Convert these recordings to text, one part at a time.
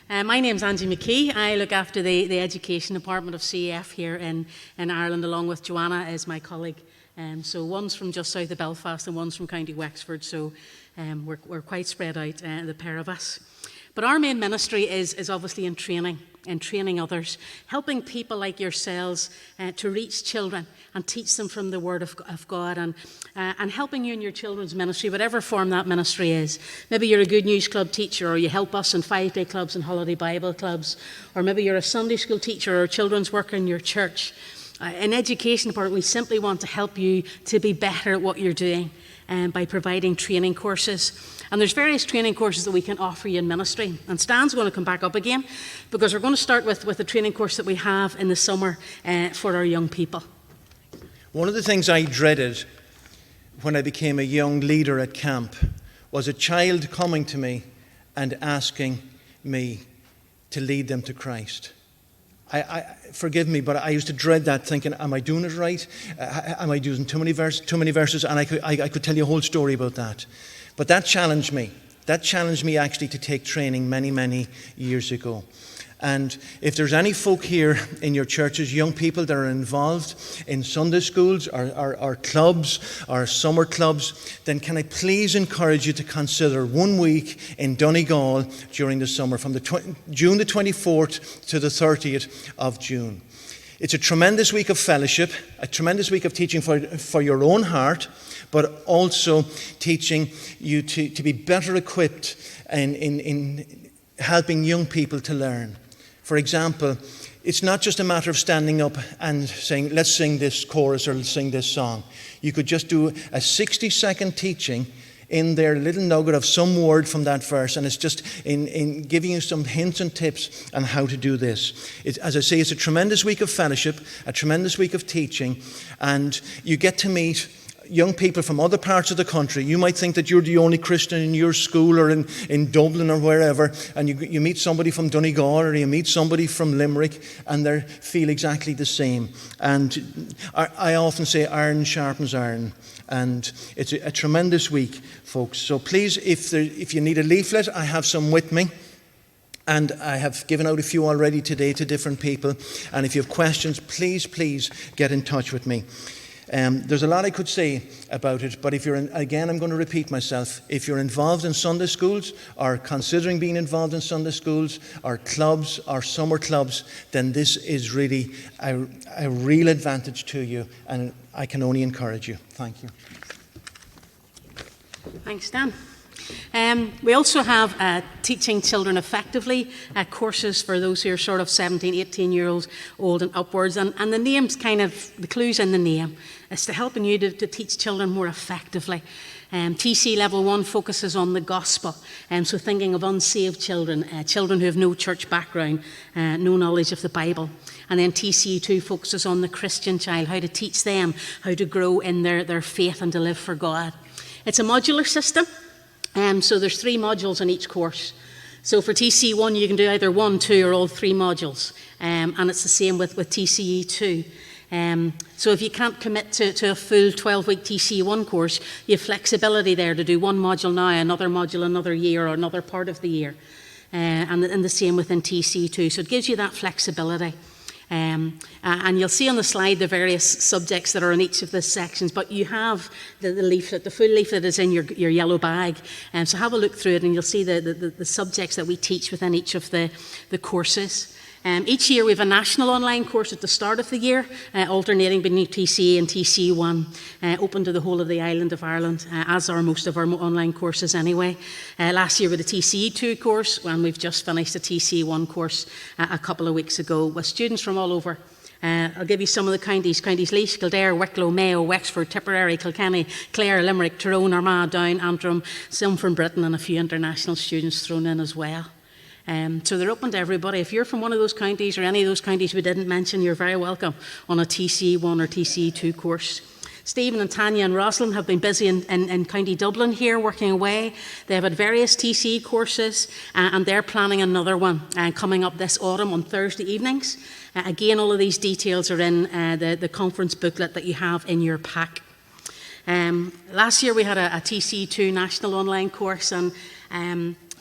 My name's Angie McKee. I look after the education department of CEF here in Ireland, along with Joanna as my colleague. So one's from just south of Belfast and one's from County Wexford, so we're quite spread out, the pair of us. But our main ministry is obviously in training others, helping people like yourselves to reach children and teach them from the Word of God, and helping you in your children's ministry, whatever form that ministry is. Maybe you're a Good News Club teacher, or you help us in 5-day clubs and holiday Bible clubs, or maybe you're a Sunday school teacher or a children's worker in your church. In education department, we simply want to help you to be better at what you're doing by providing training courses. And there's various training courses that we can offer you in ministry. And Stan's going to come back up again, because we're going to start with the training course that we have in the summer for our young people. One of the things I dreaded when I became a young leader at camp was a child coming to me and asking me to lead them to Christ. Forgive me, but I used to dread that, thinking, am I doing it right? Am I using too many verses? And I could tell you a whole story about that. But that challenged me. That challenged me actually to take training many years ago. And if there's any folk here in your churches, young people that are involved in Sunday schools or clubs or summer clubs, then can I please encourage you to consider 1 week in Donegal during the summer, from June the 24th to the 30th of June. It's a tremendous week of fellowship, a tremendous week of teaching for your own heart, but also teaching you to be better equipped in helping young people to learn. For example, it's not just a matter of standing up and saying, let's sing this chorus or let's sing this song. You could just do a 60-second teaching in there, a little nugget of some word from that verse, and it's just in giving you some hints and tips on how to do this. As I say, it's a tremendous week of fellowship, a tremendous week of teaching, and you get to meet young people from other parts of the country. You might think that you're the only Christian in your school or in Dublin or wherever, and you meet somebody from Donegal or you meet somebody from Limerick, and they feel exactly the same. And I often say iron sharpens iron, and it's a tremendous week, folks. So please, if you need a leaflet, I have some with me. And I have given out a few already today to different people. And if you have questions, please get in touch with me. There's a lot I could say about it, but again, I'm going to repeat myself. If you're involved in Sunday schools or considering being involved in Sunday schools or clubs or summer clubs, then this is really a real advantage to you, and I can only encourage you. Thank you. Thanks, Dan. We also have Teaching Children Effectively courses for those who are sort of 17, 18-year-olds old and upwards. And the name's the clue's in the name. It's to helping you to teach children more effectively. TC Level 1 focuses on the gospel. So thinking of unsaved children, children who have no church background, no knowledge of the Bible. And then TC 2 focuses on the Christian child, how to teach them how to grow in their faith and to live for God. It's a modular system. So there's 3 modules in each course. So for TC1, you can do either 1, 2, or all 3 modules. And it's the same with TCE 2. So if you can't commit to a full 12-week TC1 course, you have flexibility there to do 1 module now, another module another year, or another part of the year. And the same within TC2. So it gives you that flexibility. And you'll see on the slide the various subjects that are in each of the sections, but you have the leaflet. The full leaflet is in your yellow bag, so have a look through it and you'll see the subjects that we teach within each of the courses. Each year we have a national online course at the start of the year, alternating between TCA and TC1, open to the whole of the island of Ireland, as are most of our online courses anyway. Last year we had a TCE2 course, and we've just finished a TCE1 course a couple of weeks ago with students from all over. I'll give you some of the counties: Laois, Kildare, Wicklow, Mayo, Wexford, Tipperary, Kilkenny, Clare, Limerick, Tyrone, Armagh, Down, Antrim, some from Britain, and a few international students thrown in as well. So they're open to everybody. If you're from one of those counties or any of those counties we didn't mention, you're very welcome on a TC1 or TC2 course. Stephen and Tanya and Rosalind have been busy in County Dublin here working away. They have had various TC courses and they're planning another one coming up this autumn on Thursday evenings. Again, all of these details are in the conference booklet that you have in your pack. Last year we had a TC2 national online course, and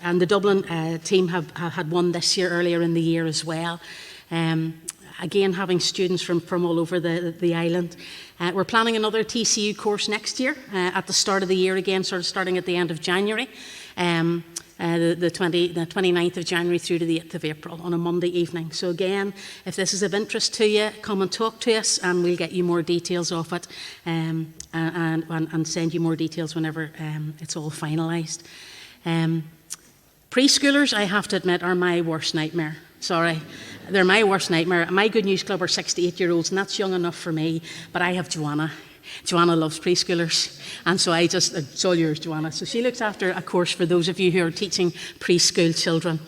And the Dublin team have had one this year, earlier in the year as well. Again, having students from all over the island. We're planning another TCU course next year at the start of the year again, sort of starting at the end of January. The 29th of January through to the 8th of April on a Monday evening. So again, if this is of interest to you, come and talk to us and we'll get you more details of it and send you more details whenever it's all finalised. Preschoolers, I have to admit, are my worst nightmare. Sorry. They're my worst nightmare. My Good News Club are 6 to 8 year olds, and that's young enough for me, but I have Joanna. Joanna loves preschoolers, and so it's all yours, Joanna. So she looks after a course for those of you who are teaching preschool children.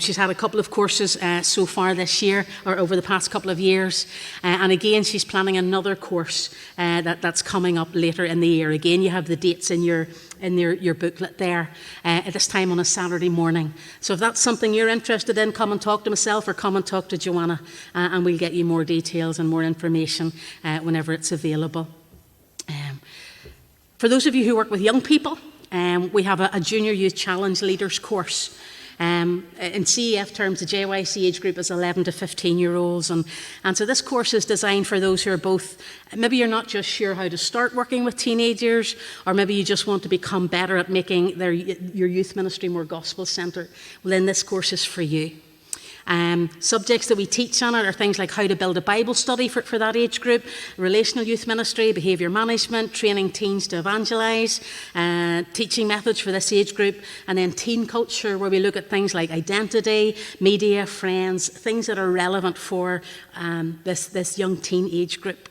She's had a couple of courses so far this year, or over the past couple of years, and again she's planning another course that's coming up later in the year. Again, you have the dates in your booklet there, at this time on a Saturday morning. So if that's something you're interested in, come and talk to myself or come and talk to Joanna, and we'll get you more details and more information whenever it's available. For those of you who work with young people, we have a Junior Youth Challenge Leaders course. In CEF terms, the JYC age group is 11 to 15-year-olds. And so this course is designed for those who are both, maybe you're not just sure how to start working with teenagers, or maybe you just want to become better at making your youth ministry more gospel-centred. Well, then this course is for you. Subjects that we teach on it are things like how to build a Bible study for that age group, relational youth ministry, behaviour management, training teens to evangelise, teaching methods for this age group, and then teen culture, where we look at things like identity, media, friends, things that are relevant for this young teen age group.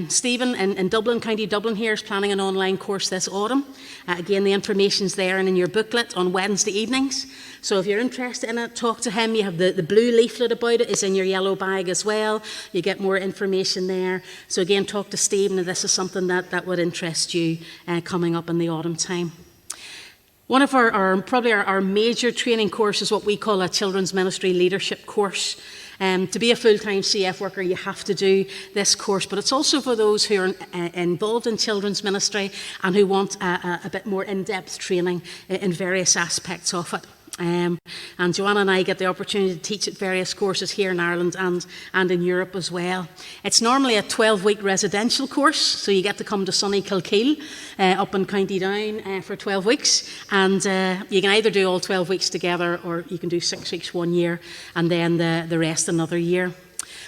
Stephen in Dublin, County Dublin here, is planning an online course this autumn. Again, the information's there and in your booklet on Wednesday evenings. So if you're interested in it, talk to him. You have the blue leaflet about it is in your yellow bag as well. You get more information there. So again, talk to Stephen if this is something that would interest you coming up in the autumn time. One of our major training course is what we call a Children's Ministry Leadership course. To be a full-time CF worker, you have to do this course, but it's also for those who are involved in children's ministry and who want a bit more in-depth training in various aspects of it. And Joanna and I get the opportunity to teach at various courses here in Ireland and in Europe as well. It's normally a 12-week residential course, so you get to come to sunny Kilkeel up in County Down for 12 weeks. And you can either do all 12 weeks together, or you can do 6 weeks 1 year and then the rest another year.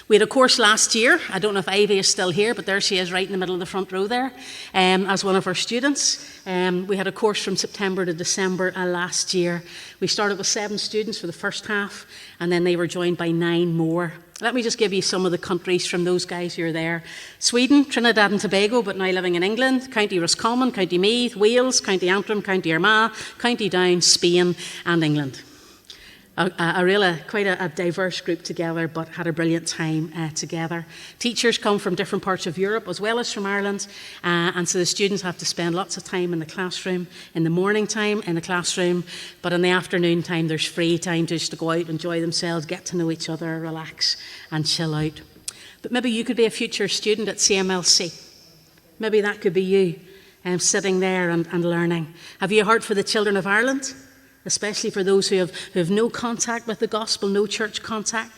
We had a course last year. I don't know if Ivy is still here, but there she is right in the middle of the front row there as one of our students. We had a course from September to December last year. We started with 7 students for the first half, and then they were joined by 9 more. Let me just give you some of the countries from those guys who are there. Sweden, Trinidad and Tobago, but now living in England, County Roscommon, County Meath, Wales, County Antrim, County Armagh, County Down, Spain and England. Quite a diverse group together, but had a brilliant time together. Teachers come from different parts of Europe as well as from Ireland, and so the students have to spend lots of time in the classroom, in the morning time in the classroom, but in the afternoon time there's free time just to go out, enjoy themselves, get to know each other, relax and chill out. But maybe you could be a future student at CMLC. Maybe that could be you, sitting there and learning. Have you a heart for the children of Ireland? Especially for those who have no contact with the gospel, no church contact?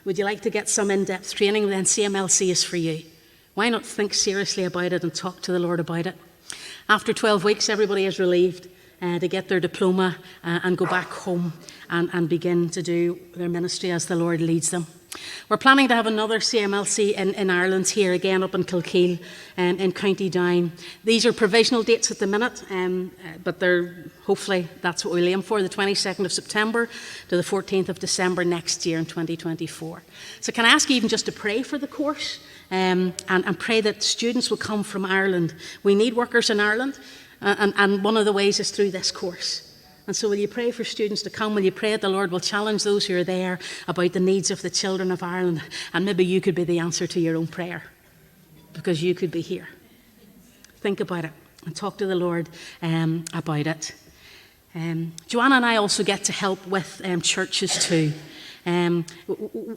Would you like to get some in-depth training? Then CMLC is for you. Why not think seriously about it and talk to the Lord about it? After 12 weeks, everybody is relieved to get their diploma and go back home and begin to do their ministry as the Lord leads them. We're planning to have another CMLC in Ireland here again up in Kilkeel in County Down. These are provisional dates at the minute, but hopefully that's what we'll aim for, the 22nd of September to the 14th of December next year in 2024. So can I ask you even just to pray for the course and pray that students will come from Ireland. We need workers in Ireland, and one of the ways is through this course. And so will you pray for students to come? Will you pray that the Lord will challenge those who are there about the needs of the children of Ireland? And maybe you could be the answer to your own prayer, because you could be here. Think about it and talk to the Lord about it. Joanna and I also get to help with churches too.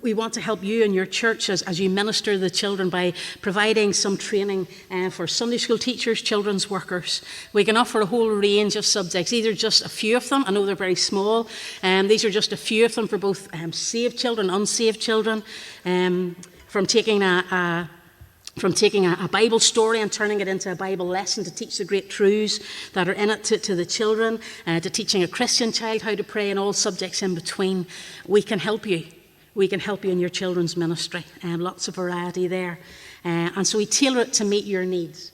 We want to help you and your church as you minister to the children by providing some training for Sunday school teachers, children's workers. We can offer a whole range of subjects, either just a few of them. I know they're very small. These are just a few of them for both saved children, unsaved children, from taking a Bible story and turning it into a Bible lesson to teach the great truths that are in it to the children, to teaching a Christian child how to pray, and all subjects in between. We can help you. We can help you in your children's ministry. Lots of variety there. And so we tailor it to meet your needs.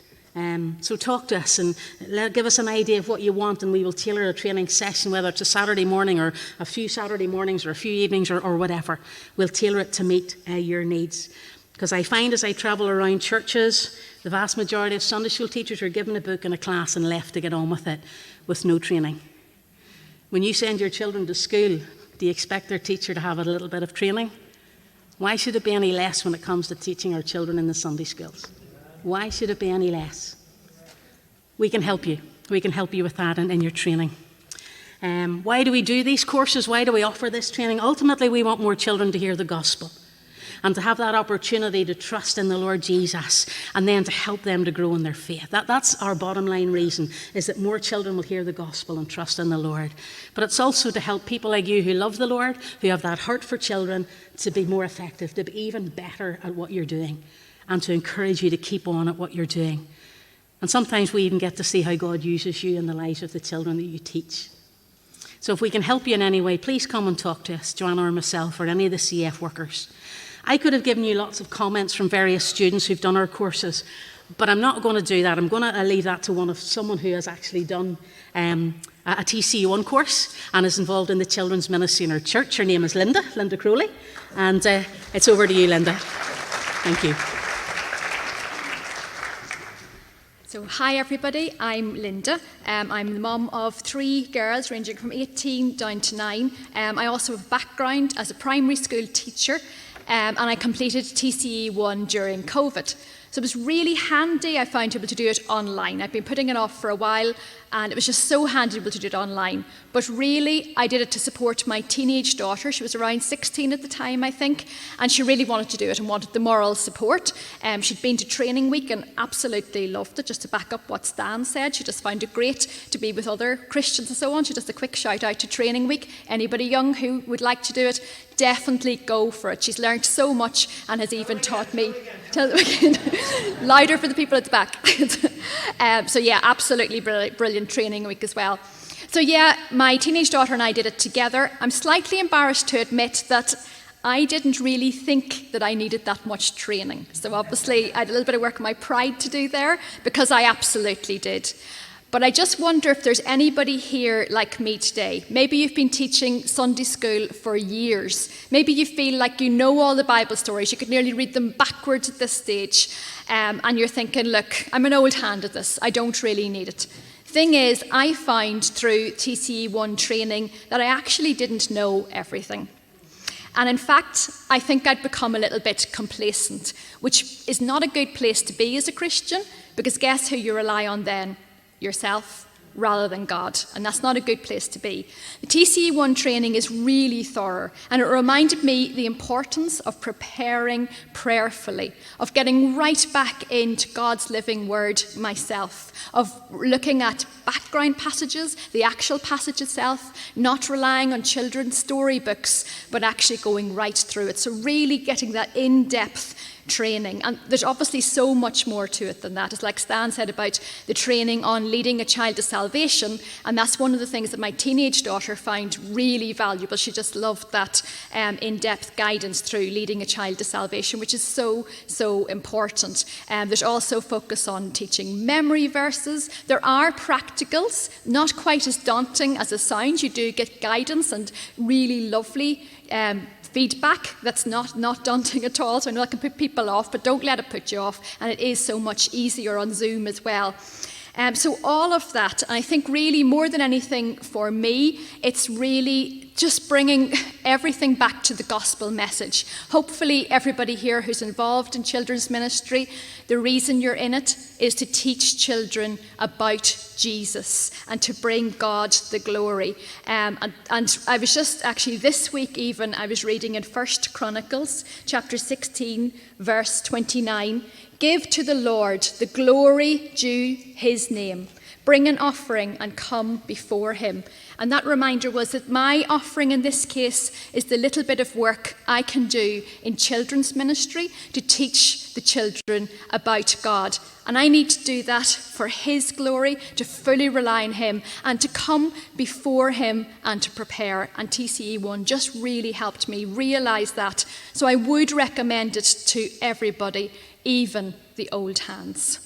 So talk to us and give us an idea of what you want, and we will tailor a training session, whether it's a Saturday morning or a few Saturday mornings or a few evenings or whatever. We'll tailor it to meet your needs. Because I find as I travel around churches, the vast majority of Sunday school teachers are given a book and a class and left to get on with it with no training. When you send your children to school, do you expect their teacher to have a little bit of training? Why should it be any less when it comes to teaching our children in the Sunday schools? Why should it be any less? We can help you. We can help you with that and in your training. Why do we do these courses? Why do we offer this training? Ultimately, we want more children to hear the gospel and to have that opportunity to trust in the Lord Jesus, and then to help them to grow in their faith. That's our bottom line reason, is that more children will hear the gospel and trust in the Lord. But it's also to help people like you who love the Lord, who have that heart for children, to be more effective, to be even better at what you're doing, and to encourage you to keep on at what you're doing. And sometimes we even get to see how God uses you in the lives of the children that you teach. So if we can help you in any way, please come and talk to us, Joanna or myself, or any of the CF workers. I could have given you lots of comments from various students who've done our courses, but I'm not going to do that. I'm going to leave that to someone who has actually done a TC1 course and is involved in the children's ministry in our church. Her name is Linda Crowley, and it's over to you, Linda. Thank you. So hi everybody, I'm Linda. I'm the mum of 3 girls ranging from 18 down to 9. I also have a background as a primary school teacher, and I completed TCE1 during COVID. So it was really handy, I found, to be able to do it online. I've been putting it off for a while, and it was just so handy to be able to do it online. But really, I did it to support my teenage daughter. She was around 16 at the time, I think, and she really wanted to do it and wanted the moral support. She'd been to Training Week and absolutely loved it. Just to back up what Stan said, she just found it great to be with other Christians and so on. So just a quick shout out to Training Week. Anybody young who would like to do it, definitely go for it. She's learned so much and has even taught me. Louder for the people at the back. So yeah, absolutely brilliant Training Week as well. So yeah, my teenage daughter and I did it together. I'm slightly embarrassed to admit that I didn't really think that I needed that much training. So obviously I had a little bit of work on my pride to do there, because I absolutely did. But I just wonder if there's anybody here like me today. Maybe you've been teaching Sunday school for years. Maybe you feel like you know all the Bible stories. You could nearly read them backwards at this stage. And you're thinking, look, I'm an old hand at this. I don't really need it. Thing is, I found through TCE1 training that I actually didn't know everything. And in fact, I think I'd become a little bit complacent, which is not a good place to be as a Christian, because guess who you rely on then? Yourself rather than God, and that's not a good place to be. The TCE1 training is really thorough, and it reminded me the importance of preparing prayerfully, of getting right back into God's living word myself, of looking at background passages, the actual passage itself, not relying on children's storybooks, but actually going right through it. So really getting that in-depth training. And there's obviously so much more to it than that. It's like Stan said about the training on leading a child to salvation, and that's one of the things that my teenage daughter found really valuable. She just loved that in-depth guidance through leading a child to salvation, which is so important. There's also focus on teaching memory verses. There are practicals, not quite as daunting as it sounds. You do get guidance and really lovely feedback that's not daunting at all, so I know that can put people off, but don't let it put you off, and it is so much easier on Zoom as well. So all of that, and I think really more than anything for me, it's really just bringing everything back to the gospel message. Hopefully everybody here who's involved in children's ministry, the reason you're in it is to teach children about Jesus and to bring God the glory. And I was just actually this week even, I was reading in 1 Chronicles chapter 16 verse 29. Give to the Lord the glory due his name. Bring an offering and come before him. And that reminder was that my offering in this case is the little bit of work I can do in children's ministry to teach the children about God. And I need to do that for his glory, to fully rely on him and to come before him and to prepare. And TCE1 just really helped me realize that. So I would recommend it to everybody, even the old hands.